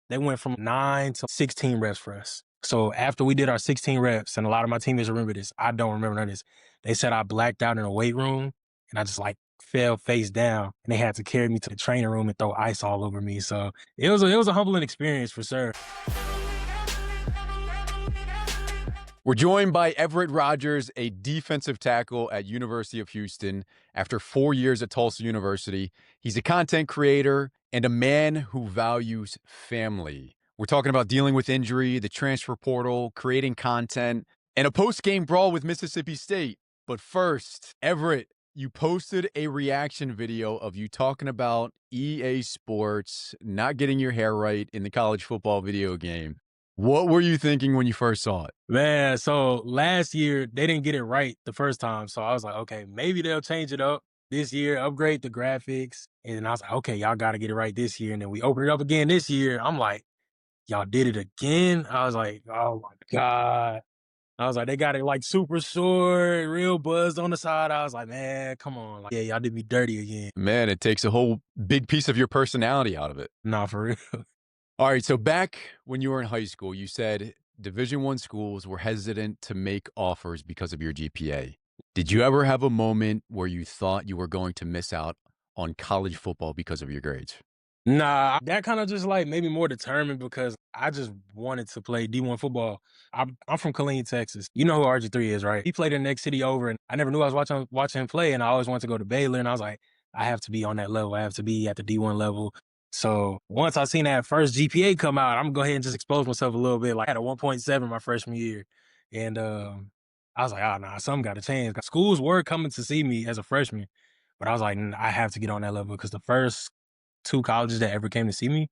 they went from 9 to 16 reps for us. So after we did our 16 reps, and a lot of my teammates remember this, I don't remember none of this. They said I blacked out in a weight room and I just like fell face down and they had to carry me to the training room and throw ice all over me. So it was a humbling experience for sure. We're joined by Everett Rogers, a defensive tackle at University of Houston. After 4 years at Tulsa University, he's a content creator and a man who values family. We're talking about dealing with injury, the transfer portal, creating content, and a post-game brawl with Mississippi State. But first, Everett, you posted a reaction video of you talking about EA Sports not getting your hair right in the college football video game. What were you thinking when you first saw it? Man, so last year they didn't get it right the first time. So I was like, okay, maybe they'll change it up this year, upgrade the graphics. And then I was like, okay, y'all got to get it right this year. And then we opened it up again this year. I'm like, y'all did it again? I was like, oh my God. I was like, they got it like super short, real buzzed on the side. I was like, man, come on. Like, yeah, y'all did me dirty again. Man, it takes a whole big piece of your personality out of it. Nah, for real. All right, so back when you were in high school, you said Division I schools were hesitant to make offers because of your GPA. Did you ever have a moment where you thought you were going to miss out on college football because of your grades? Nah, that kind of just like made me more determined because I just wanted to play D1 football. I'm from Killeen, Texas. You know who RG3 is, right? He played in the next city over, and I never knew I was watching him play, and I always wanted to go to Baylor, and I was like, I have to be on that level. I have to be at the D1 level. So once I seen that first GPA come out, I'm gonna go ahead and just expose myself a little bit. Like I had a 1.7 my freshman year, and I was like, oh nah, something got to change. Schools were coming to see me as a freshman, but I was like, I have to get on that level because the first two colleges that ever came to see me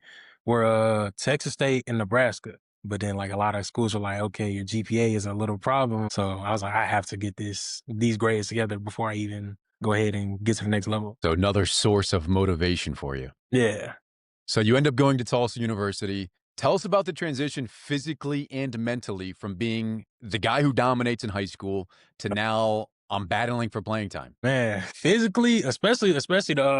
were Texas State and Nebraska. But then like a lot of schools were like, okay, your GPA is a little problem. So I was like, I have to get these grades together before I even go ahead and get to the next level. So another source of motivation for you. Yeah. So you end up going to Tulsa University. Tell us about the transition physically and mentally from being the guy who dominates in high school to now I'm battling for playing time. Man, physically, especially the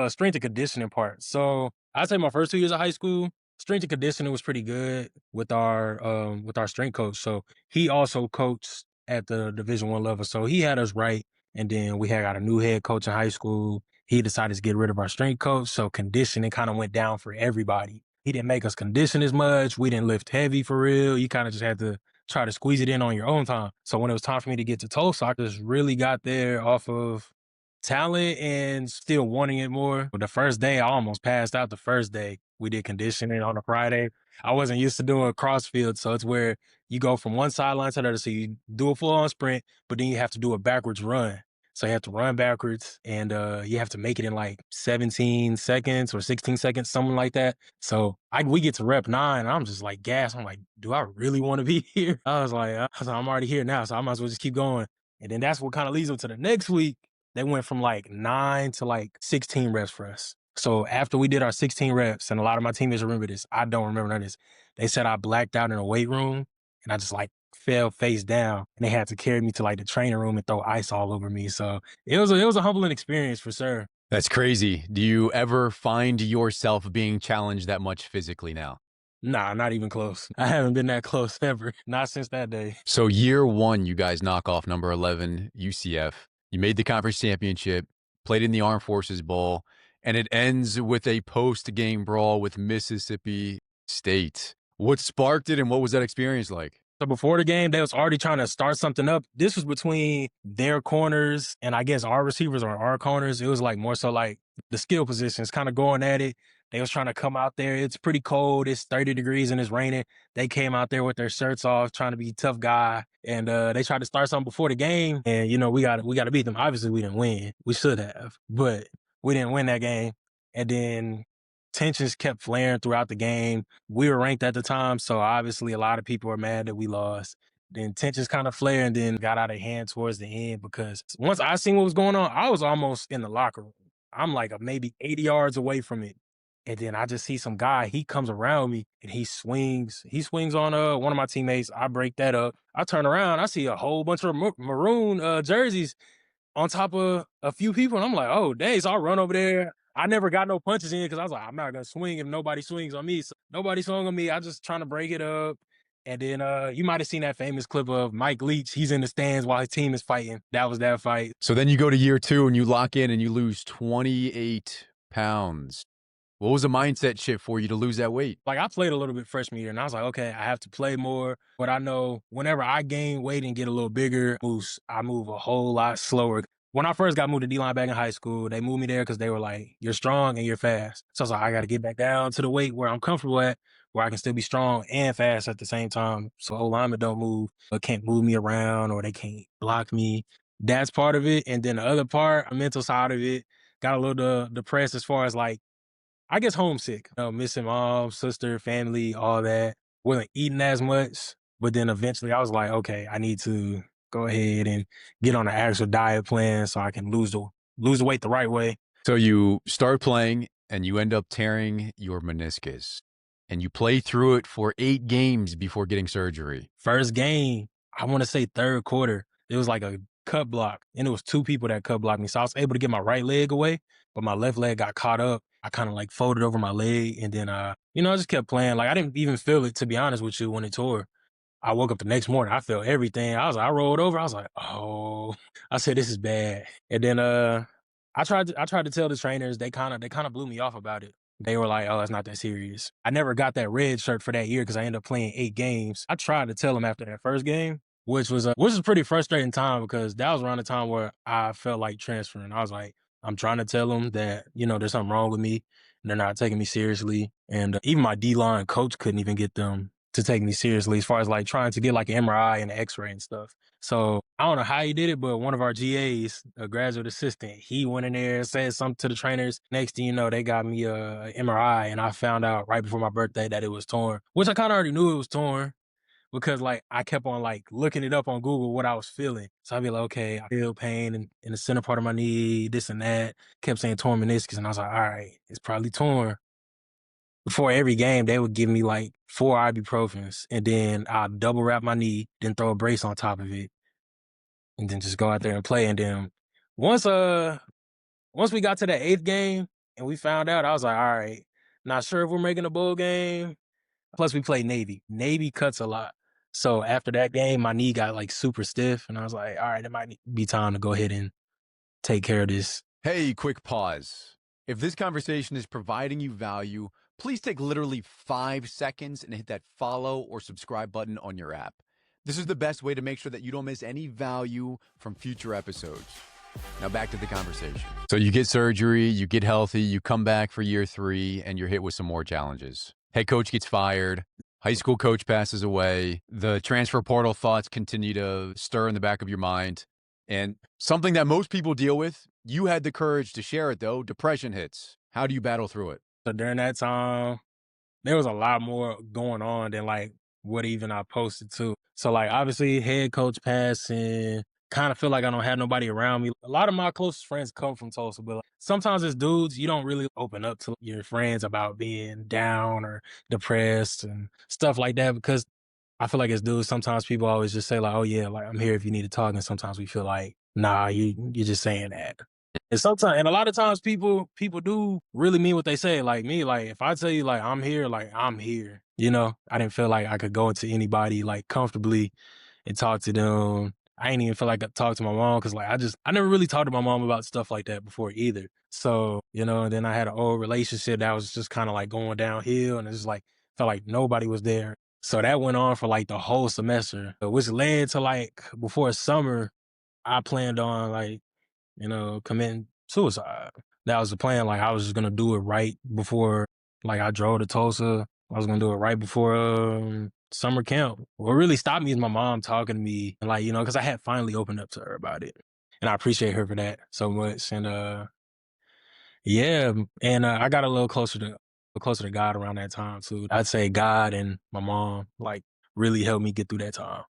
strength and conditioning part. So I'd say my first 2 years of high school, strength and conditioning was pretty good with our strength coach. So he also coached at the Division I level. So he had us right. And then we had got a new head coach in high school. He decided to get rid of our strength coach. So conditioning kind of went down for everybody. He didn't make us condition as much. We didn't lift heavy for real. You kind of just had to try to squeeze it in on your own time. So when it was time for me to get to Tulsa, I just really got there off of talent and still wanting it more. But the first day, I almost passed out the first day. We did conditioning on a Friday. I wasn't used to doing crossfield, so it's where you go from one sideline to the other. So you do a full-on sprint, but then you have to do a backwards run. So you have to run backwards, and you have to make it in like 17 seconds or 16 seconds, something like that. So we get to rep 9, and I'm just like gassed. I'm like, do I really want to be here? I was like, I'm already here now, so I might as well just keep going. And then that's what kind of leads them to the next week. They went from like 9 to like 16 reps for us. So after we did our 16 reps, and a lot of my teammates remember this, I don't remember none of this. They said I blacked out in a weight room, and I just like fell face down, and they had to carry me to like the training room and throw ice all over me. So it was a humbling experience for sure. That's crazy. Do you ever find yourself being challenged that much physically now? Nah, not even close. I haven't been that close ever. Not since that day. So year one, you guys knock off number 11 UCF. You made the conference championship, played in the Armed Forces Bowl, and it ends with a post-game brawl with Mississippi State. What sparked it, and what was that experience like? So before the game, they was already trying to start something up. This was between their corners and I guess our receivers or our corners. It was like more so like the skill positions kind of going at it. They was trying to come out there. It's pretty cold. It's 30 degrees and it's raining. They came out there with their shirts off, trying to be tough guy. And they tried to start something before the game. And, you know, we got to beat them. Obviously, we didn't win. We should have. But we didn't win that game. And then tensions kept flaring throughout the game. We were ranked at the time, so obviously a lot of people are mad that we lost. Then tensions kind of flared and then got out of hand towards the end because once I seen what was going on, I was almost in the locker room. I'm like maybe 80 yards away from it. And then I just see some guy, he comes around me and he swings. He swings on one of my teammates. I break that up. I turn around, I see a whole bunch of maroon jerseys on top of a few people. And I'm like, oh, dang. So I run over there. I never got no punches in because I was like, I'm not gonna swing if nobody swings on me. So nobody swung on me. I just trying to break it up. And then you might have seen that famous clip of Mike Leach. He's in the stands while his team is fighting. That was that fight. So then you go to year 2 and you lock in and you lose 28 pounds. What was the mindset shift for you to lose that weight? Like I played a little bit freshman year and I was like, okay, I have to play more. But I know whenever I gain weight and get a little bigger, I move a whole lot slower. When I first got moved to D-line back in high school, they moved me there because they were like, you're strong and you're fast. So I was like, I got to get back down to the weight where I'm comfortable at, where I can still be strong and fast at the same time. So O-linemen don't move, or can't move me around, or they can't block me. That's part of it. And then the other part, the mental side of it, got a little depressed as far as like, I guess homesick, missing mom, sister, family, all that. Wasn't eating as much, but then eventually I was like, okay, I need to go ahead and get on an actual diet plan so I can lose the weight the right way. So you start playing and you end up tearing your meniscus and you play through it for 8 games before getting surgery. First game, I want to say third quarter, it was like a cut block, and it was 2 people that cut blocked me. So I was able to get my right leg away, but my left leg got caught up. I kind of like folded over my leg, and then I just kept playing. Like I didn't even feel it, to be honest with you, when it tore. I woke up the next morning, I felt everything. I rolled over. I was like, oh, I said, this is bad. And then I tried to tell the trainers, they kind of blew me off about it. They were like, oh, it's not that serious. I never got that red shirt for that year because I ended up playing 8 games. I tried to tell them after that first game, which was a pretty frustrating time because that was around the time where I felt like transferring. I was like, I'm trying to tell them that, there's something wrong with me and they're not taking me seriously. And even my D-line coach couldn't even get them to take me seriously as far as like trying to get like an MRI and an X-ray and stuff. So I don't know how he did it, but one of our GAs, a graduate assistant, he went in there and said something to the trainers. Next thing you know, they got me a MRI, and I found out right before my birthday that it was torn, which I kind of already knew it was torn because like I kept on like looking it up on Google what I was feeling. So I'd be like, okay, I feel pain in the center part of my knee, this and that. Kept saying torn meniscus, and I was like, all right, it's probably torn. Before every game, they would give me like 4 ibuprofens, and then I'd double wrap my knee, then throw a brace on top of it, and then just go out there and play. And then once once we got to the 8th game and we found out, I was like, all right, not sure if we're making a bowl game. Plus we played Navy. Navy cuts a lot. So after that game, my knee got like super stiff, and I was like, all right, it might be time to go ahead and take care of this. Hey, quick pause. If this conversation is providing you value, please take literally 5 seconds and hit that follow or subscribe button on your app. This is the best way to make sure that you don't miss any value from future episodes. Now back to the conversation. So you get surgery, you get healthy, you come back for year 3, and you're hit with some more challenges. Head coach gets fired. High school coach passes away. The transfer portal thoughts continue to stir in the back of your mind. And something that most people deal with, you had the courage to share it though. Depression hits. How do you battle through it? So during that time, there was a lot more going on than like what even I posted to. So like obviously head coach passing, kind of feel like I don't have nobody around me. A lot of my closest friends come from Tulsa, but like, sometimes as dudes, you don't really open up to your friends about being down or depressed and stuff like that because I feel like as dudes, sometimes people always just say like, oh yeah, like I'm here if you need to talk. And sometimes we feel like, nah, you're just saying that. And a lot of times people do really mean what they say. Like me, like if I tell you like I'm here, like I'm here. I didn't feel like I could go into anybody like comfortably and talk to them. I ain't even feel like I talked to my mom because like I never really talked to my mom about stuff like that before either. So, and then I had an old relationship that was just kind of like going downhill, and it's just like felt like nobody was there. So that went on for like the whole semester, which led to like before summer, I planned on like committing suicide. That was the plan. Like I was just gonna do it right before, like I drove to Tulsa. I was gonna do it right before summer camp. What really stopped me is my mom talking to me, and like because I had finally opened up to her about it, and I appreciate her for that so much. And yeah, and I got a little closer to God around that time too. I'd say God and my mom like really helped me get through that time.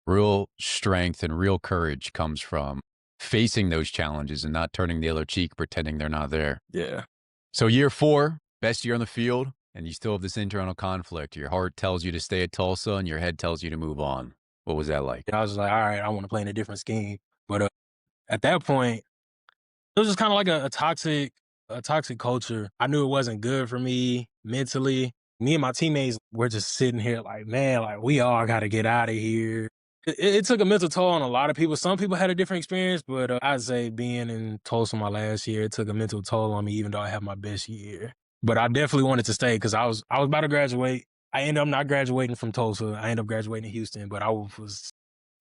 Real strength and real courage comes from facing those challenges and not turning the other cheek, pretending they're not there. Yeah. So year 4, best year on the field, and you still have this internal conflict. Your heart tells you to stay at Tulsa and your head tells you to move on. What was that like? And I was like, all right, I want to play in a different scheme. But at that point, it was just kind of like a toxic A toxic culture. I knew it wasn't good for me mentally. Me and my teammates were just sitting here like, man, like we all got to get out of here. It took a mental toll on a lot of people. Some people had a different experience, but I'd say being in Tulsa my last year, it took a mental toll on me, even though I had my best year. But I definitely wanted to stay because I was about to graduate. I ended up not graduating from Tulsa. I ended up graduating in Houston, but I was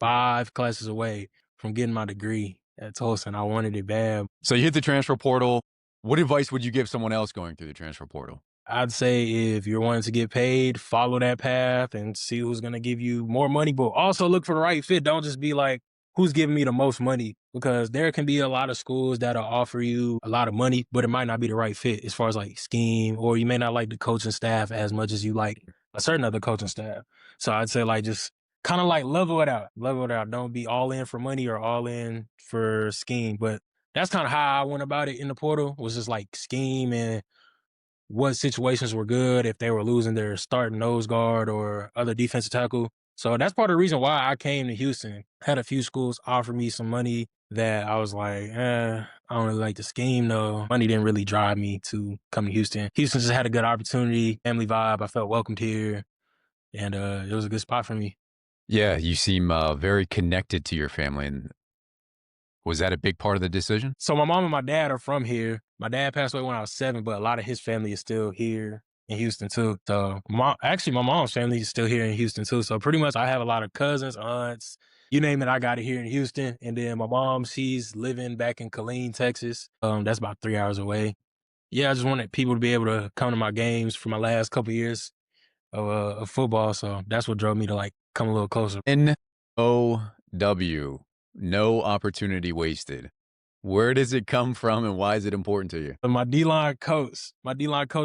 5 classes away from getting my degree at Tulsa, and I wanted it bad. So you hit the transfer portal. What advice would you give someone else going through the transfer portal? I'd say if you're wanting to get paid, follow that path and see who's going to give you more money, but also look for the right fit. Don't just be like, who's giving me the most money? Because there can be a lot of schools that'll offer you a lot of money, but it might not be the right fit as far as like scheme, or you may not like the coaching staff as much as you like a certain other coaching staff. So I'd say like just kind of like level it out. Level it out. Don't be all in for money or all in for scheme. But that's kind of how I went about it in the portal, was just like scheme and what situations were good if they were losing their starting nose guard or other defensive tackle. So that's part of the reason why I came to Houston. Had a few schools offer me some money that I was like, I don't really like the scheme though. Money didn't really drive me to come to Houston. Houston just had a good opportunity, family vibe. I felt welcomed here, and it was a good spot for me. Yeah, you seem very connected to your family. And was that a big part of the decision? So my mom and my dad are from here. My dad passed away when I was 7, but a lot of his family is still here in Houston too. So actually my mom's family is still here in Houston too. So pretty much I have a lot of cousins, aunts, you name it, I got it here in Houston. And then my mom, she's living back in Killeen, Texas. That's about 3 hours away. Yeah, I just wanted people to be able to come to my games for my last couple years of football. So that's what drove me to like come a little closer. NOW, no opportunity wasted. Where does it come from and why is it important to you? My D-line coach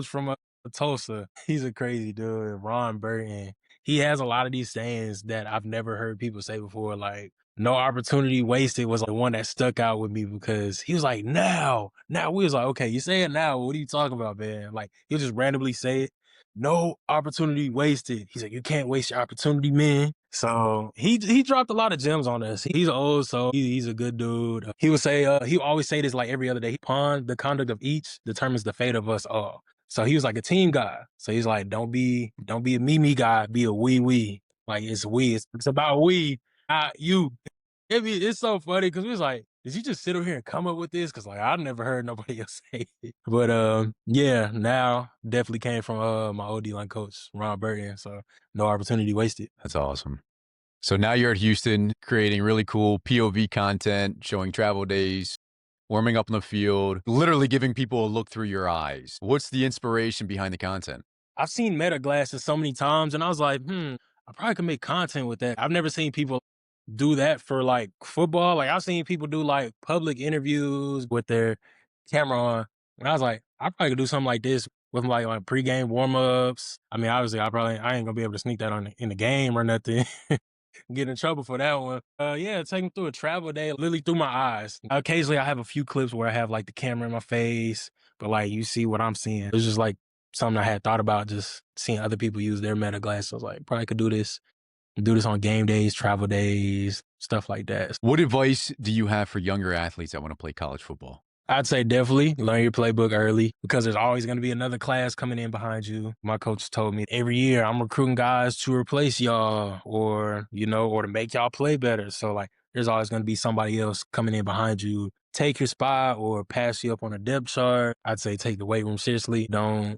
from Tulsa, he's a crazy dude, Ron Burton. He has a lot of these sayings that I've never heard people say before, like, no opportunity wasted was like the one that stuck out with me because he was like, now. We was like, okay, you say it now. What are you talking about, man? Like, he'll just randomly say it. No opportunity wasted. He's like, you can't waste your opportunity, man. So he dropped a lot of gems on us. He's old, so he's a good dude. He would say, he always say this like every other day. Upon the conduct of each determines the fate of us all. So he was like a team guy. So he's like, don't be a me guy, be a we. Like it's we. It's about we, not you. It's so funny because we was like, did you just sit over here and come up with this? Because like I never heard nobody else say it. But yeah, now definitely came from my OD line coach Ron Burton. So no opportunity wasted. That's awesome. So now you're at Houston creating really cool POV content, showing travel days, warming up in the field, literally giving people a look through your eyes. What's the inspiration behind the content? I've seen meta glasses so many times, and I was like, I probably could make content with that. I've never seen people do that for like football. Like I've seen people do like public interviews with their camera on. And I was like, I probably could do something like this with like pregame warm-ups. I mean, obviously I ain't gonna be able to sneak that on in the game or nothing. Get in trouble for that one. Yeah, take them through a travel day, literally through my eyes. Occasionally I have a few clips where I have like the camera in my face, but like you see what I'm seeing. It's just like something I had thought about, just seeing other people use their meta glasses. I was like, probably could do this on game days, travel days, stuff like that. What advice do you have for younger athletes that want to play college football? I'd say definitely learn your playbook early because there's always going to be another class coming in behind you. My coach told me every year I'm recruiting guys to replace y'all or, or to make y'all play better. So like there's always going to be somebody else coming in behind you, take your spot or pass you up on a depth chart. I'd say take the weight room seriously. Don't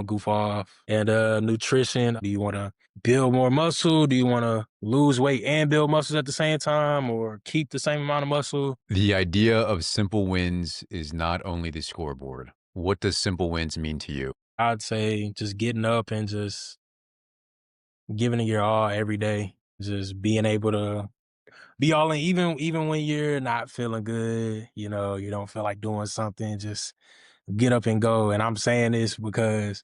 goof off. And nutrition, do you want to build more muscle? Do you want to lose weight and build muscles at the same time or keep the same amount of muscle? The idea of simple wins is not only the scoreboard. What does simple wins mean to you? I'd say just getting up and just giving it your all every day. Just being able to be all in, even when you're not feeling good, you don't feel like doing something, just get up and go. And I'm saying this because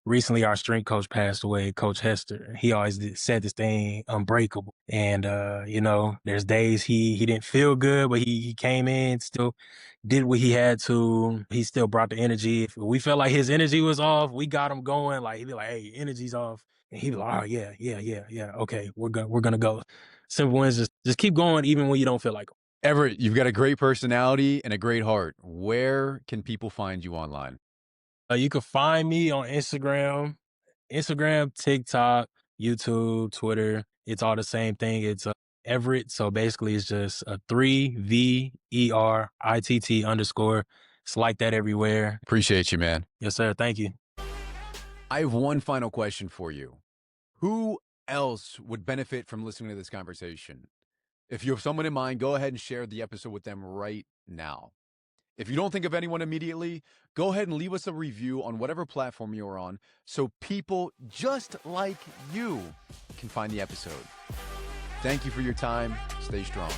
recently our strength coach passed away, Coach Hester. He always said this thing, unbreakable. And, there's days he didn't feel good, but he came in, still did what he had to. He still brought the energy. If we felt like his energy was off, we got him going. Like he'd be like, hey, energy's off. And he'd be like, oh yeah. Okay, we're gonna go. Simple wins, just keep going even when you don't feel like it. Everett, you've got a great personality and a great heart. Where can people find you online? You can find me on Instagram, TikTok, YouTube, Twitter. It's all the same thing. It's Everett. So basically, it's just a 3VERITT_. It's like that everywhere. Appreciate you, man. Yes, sir. Thank you. I have one final question for you. Who else would benefit from listening to this conversation? If you have someone in mind, go ahead and share the episode with them right now. If you don't think of anyone immediately, go ahead and leave us a review on whatever platform you're on so people just like you can find the episode. Thank you for your time. Stay strong.